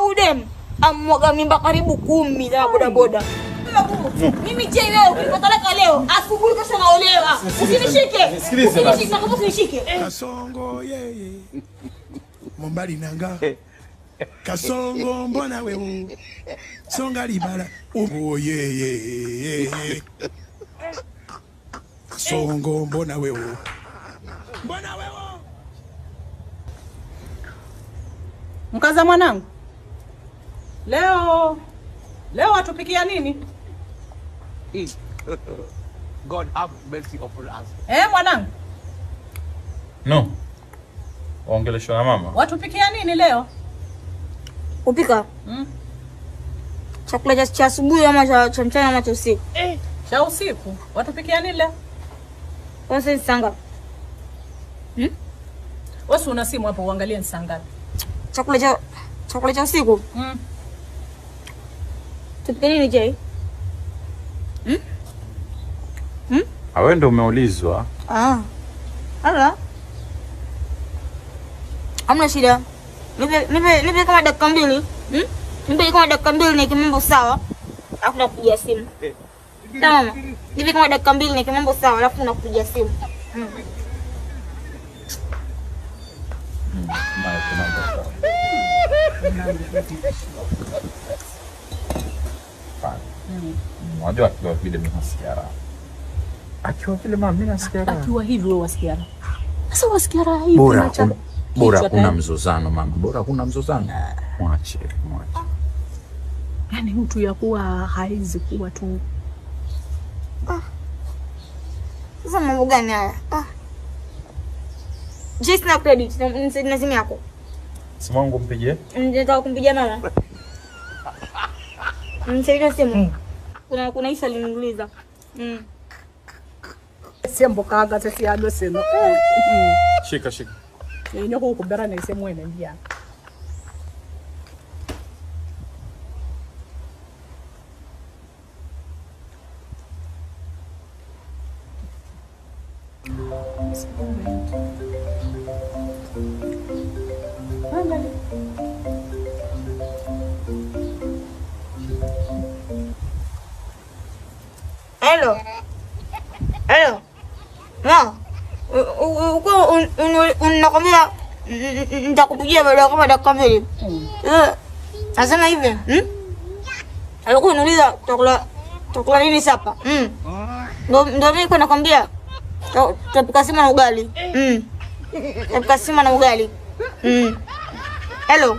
Udem amwaga mimba karibu 10 za bodaboda. Mimi je wewe ukipata leo asubuhi kesho naolewa. Usinishike. Sikilize basi. Usinishike. Kasongo yeye. Mombali nanga. Kasongo mbona wewe. Songa libala. Oh yeye. Kasongo mbona wewe. Mbona wewe. Mkaza mwanangu. Leo atupikia nini? God have mercy upon us. Mwanangu. No. Waongeleshwa na mama. Watupikia nini leo? Upika? Chakula cha asubuhi ama cha mchana ama cha usiku? Cha usiku. Watupikia nini leo? Sasa sanga. Wewe una simu hapo uangalie ni saa ngapi? Chakula cha usiku? Tupike nini je? Wewe ndio umeulizwa. Hala. Hamna shida. Nipe kama dakika 2. Nipe kama dakika 2 ni kimambo sawa. Alafu nakupigia simu. Sawa. Nipe kama dakika 2 ni kimambo sawa, alafu nakupigia simu. Unajua akiwa vile mimi nasikia raha. Akiwa vile mama mimi nasikia raha. Akiwa hivi wewe wasikia raha. Sasa wasikia raha hivi Bora kuna mzozano mama. Bora kuna mzozano. Mwache. Yaani mtu ya kuwa haizi kuwa tu. Sasa mambo gani haya? Just na credit na simu yako. Simu yangu mpigie. Nataka kumpigia mama. Msaidie simu. Kuna Isa aliniuliza. Sembo kaga sasa yado seno. Shika. Yenye kukubera na semu ene ndia. Hello. Ma. Unakwambia nitakupigia baada ya kama dakika 2. Nasema hivi, alikuwa anauliza tutakula nini sapa? Ndio mimi kwa nakwambia tutapika sima na ugali. Tutapika sima na ugali. Hello.